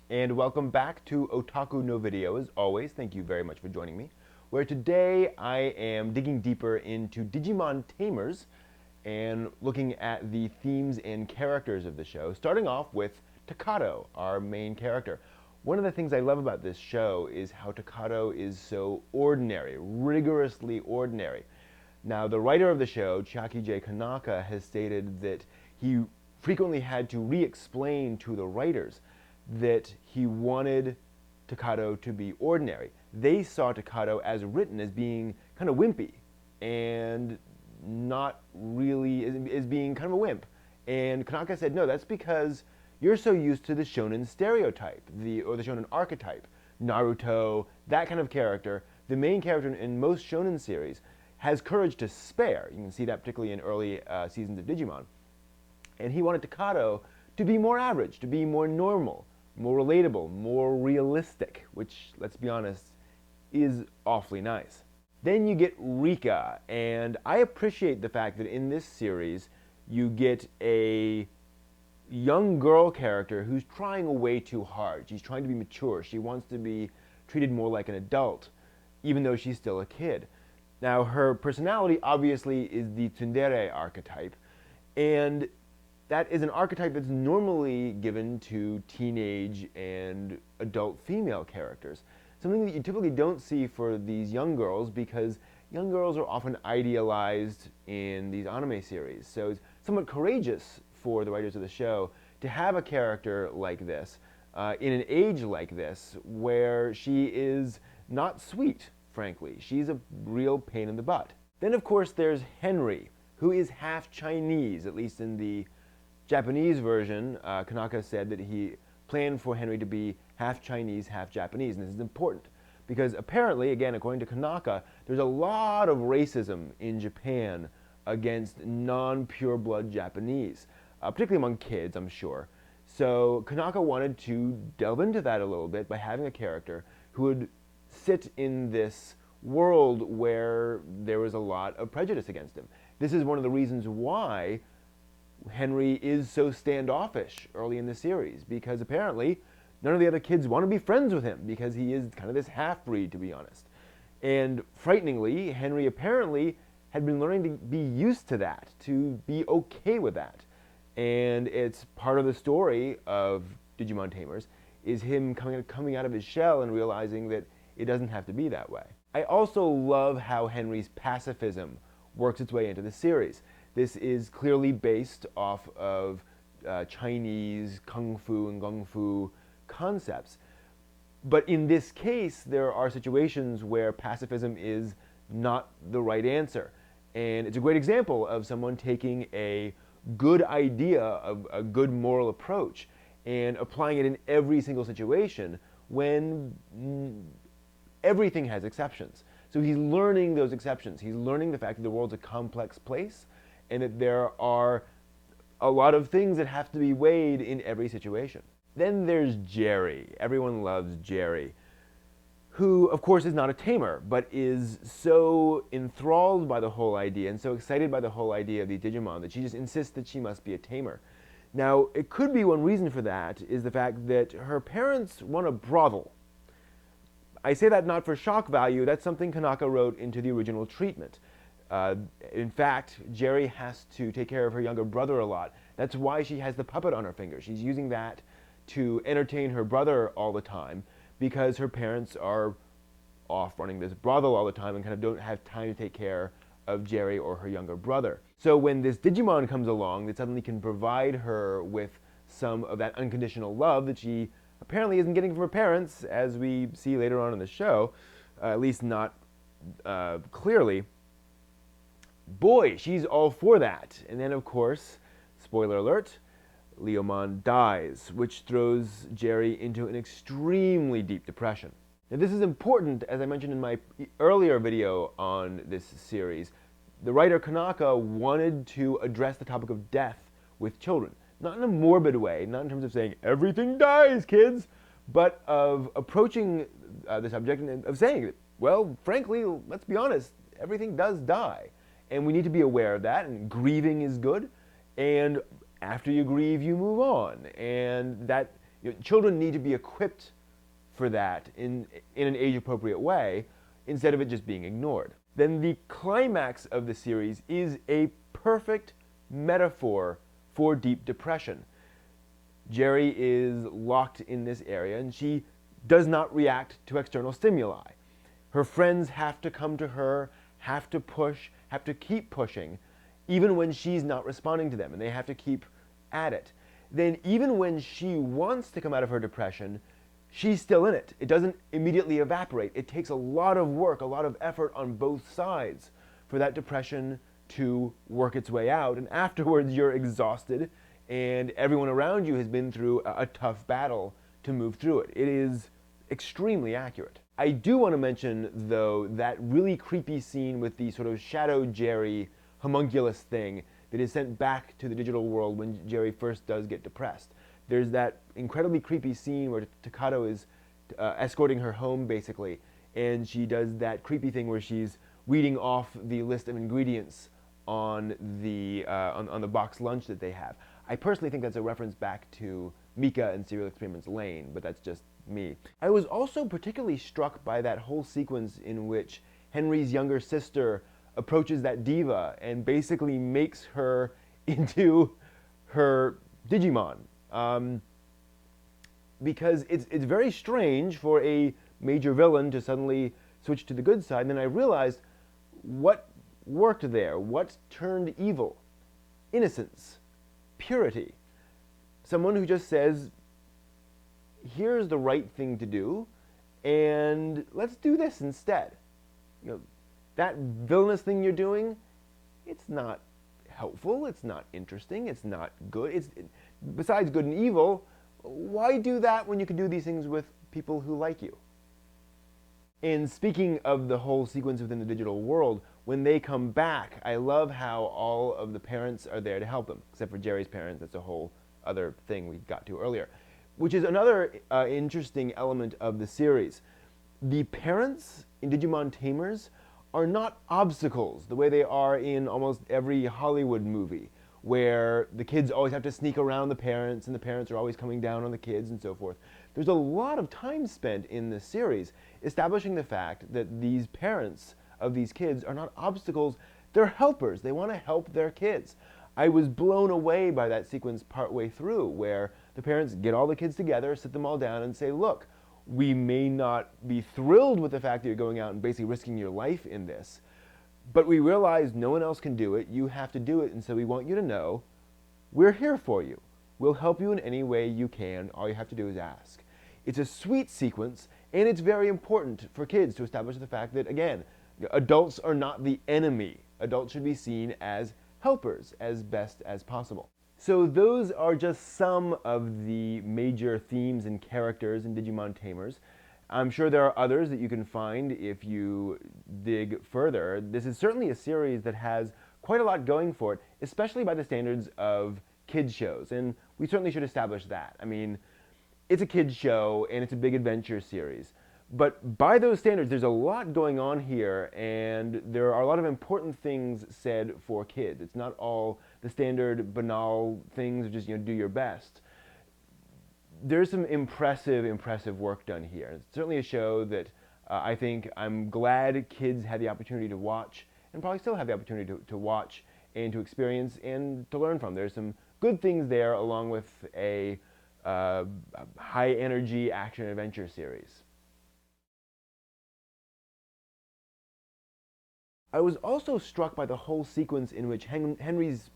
And welcome back to Otaku no Video. As always, thank you very much for joining me, where today I am digging deeper into Digimon Tamers and looking at the themes and characters of the show, starting off with Takato, our main character. One of the things I love about this show is how Takato is so ordinary, rigorously ordinary. Now, the writer of the show, Chiaki J. Kanaka, has stated that he frequently had to re-explain to the writers that he wanted Takato to be ordinary. They saw Takato as written as being kind of wimpy and not really as being kind of a wimp. And Kanaka said, no, that's because you're so used to the shonen stereotype, or the shonen archetype. Naruto, that kind of character. The main character in most shonen series has courage to spare. You can see that particularly in early seasons of Digimon. And he wanted Takato to be more average, to be more normal, more relatable, more realistic, which, let's be honest, is awfully nice. Then you get Rika, and I appreciate the fact that in this series you get a young girl character who's trying way too hard. She's trying to be mature. She wants to be treated more like an adult, even though she's still a kid. Now, her personality obviously is the tsundere archetype, and that is an archetype that's normally given to teenage and adult female characters. Something that you typically don't see for these young girls, because young girls are often idealized in these anime series. So it's somewhat courageous for the writers of the show to have a character like this, in an age like this, where she is not sweet, frankly. She's a real pain in the butt. Then, of course, there's Henry, who is half Chinese, at least in the Japanese version. Kanaka said that he planned for Henry to be half Chinese, half Japanese, and this is important because apparently, again, according to Kanaka, there's a lot of racism in Japan against non-pureblood Japanese, particularly among kids, I'm sure. So Kanaka wanted to delve into that a little bit by having a character who would sit in this world where there was a lot of prejudice against him. This is one of the reasons why Henry is so standoffish early in the series, because apparently none of the other kids want to be friends with him because he is kind of this half-breed, to be honest. And frighteningly, Henry apparently had been learning to be used to that, to be okay with that. And it's part of the story of Digimon Tamers, is him coming out of his shell and realizing that it doesn't have to be that way. I also love how Henry's pacifism works its way into the series. This is clearly based off of Chinese kung fu and gung fu concepts. But in this case, there are situations where pacifism is not the right answer. And it's a great example of someone taking a good idea, of a good moral approach, and applying it in every single situation when everything has exceptions. So he's learning those exceptions. He's learning the fact that the world's a complex place, and that there are a lot of things that have to be weighed in every situation. Then there's Jerry. Everyone loves Jerry, who, of course, is not a tamer, but is so enthralled by the whole idea and so excited by the whole idea of these Digimon that she just insists that she must be a tamer. Now, it could be one reason for that is the fact that her parents run a brothel. I say that not for shock value. That's something Kanaka wrote into the original treatment. In fact, Jerry has to take care of her younger brother a lot. That's why she has the puppet on her finger. She's using that to entertain her brother all the time because her parents are off running this brothel all the time and kind of don't have time to take care of Jerry or her younger brother. So when this Digimon comes along that suddenly can provide her with some of that unconditional love that she apparently isn't getting from her parents, as we see later on in the show, at least not clearly, boy, she's all for that. And then, of course, spoiler alert, Leomon dies, which throws Jerry into an extremely deep depression. Now, this is important, as I mentioned in my earlier video on this series. The writer Kanaka wanted to address the topic of death with children. Not in a morbid way, not in terms of saying, everything dies, kids, but of approaching the subject and of saying, well, frankly, let's be honest, everything does die. And we need to be aware of that, and grieving is good. And after you grieve, you move on. And that children need to be equipped for that in an age-appropriate way instead of it just being ignored. Then the climax of the series is a perfect metaphor for deep depression. Jerry is locked in this area and she does not react to external stimuli. Her friends have to come to her, have to push, have to keep pushing, even when she's not responding to them, and they have to keep at it. Then even when she wants to come out of her depression, she's still in it. It doesn't immediately evaporate. It takes a lot of work, a lot of effort on both sides for that depression to work its way out. And afterwards, you're exhausted, and everyone around you has been through a tough battle to move through it. It is extremely accurate. I do want to mention, though, that really creepy scene with the sort of Shadow Jerry homunculus thing that is sent back to the digital world when Jerry first does get depressed. There's that incredibly creepy scene where Takato is escorting her home, basically, and she does that creepy thing where she's reading off the list of ingredients on the box lunch that they have. I personally think that's a reference back to Mika and Serial Experiments Lane, but that's just me. I was also particularly struck by that whole sequence in which Henry's younger sister approaches that diva and basically makes her into her Digimon. Because it's very strange for a major villain to suddenly switch to the good side, and then I realized what worked there, what turned evil. Innocence, purity. Someone who just says, here's the right thing to do, and let's do this instead. That villainous thing you're doing, it's not helpful, it's not interesting, it's not good. Besides good and evil, why do that when you can do these things with people who like you? And speaking of the whole sequence within the digital world, when they come back, I love how all of the parents are there to help them, except for Jerry's parents. That's a whole other thing we got to earlier, which is another interesting element of the series. The parents in Digimon Tamers are not obstacles the way they are in almost every Hollywood movie, where the kids always have to sneak around the parents and the parents are always coming down on the kids and so forth. There's a lot of time spent in this series establishing the fact that these parents of these kids are not obstacles, they're helpers. They want to help their kids. I was blown away by that sequence partway through where the parents get all the kids together, sit them all down and say, look, we may not be thrilled with the fact that you're going out and basically risking your life in this, but we realize no one else can do it, you have to do it, and so we want you to know we're here for you. We'll help you in any way you can, all you have to do is ask. It's a sweet sequence, and it's very important for kids to establish the fact that, again, adults are not the enemy. Adults should be seen as helpers as best as possible. So those are just some of the major themes and characters in Digimon Tamers. I'm sure there are others that you can find if you dig further. This is certainly a series that has quite a lot going for it, especially by the standards of kids shows, and we certainly should establish that. I mean, it's a kids show and it's a big adventure series, but by those standards there's a lot going on here, and there are a lot of important things said for kids. It's not all the standard banal things, just do your best. There's some impressive work done here. It's certainly a show that I think I'm glad kids had the opportunity to watch, and probably still have the opportunity to watch and to experience and to learn from. There's some good things there, along with a high energy action adventure series. I was also struck by the whole sequence in which Henry's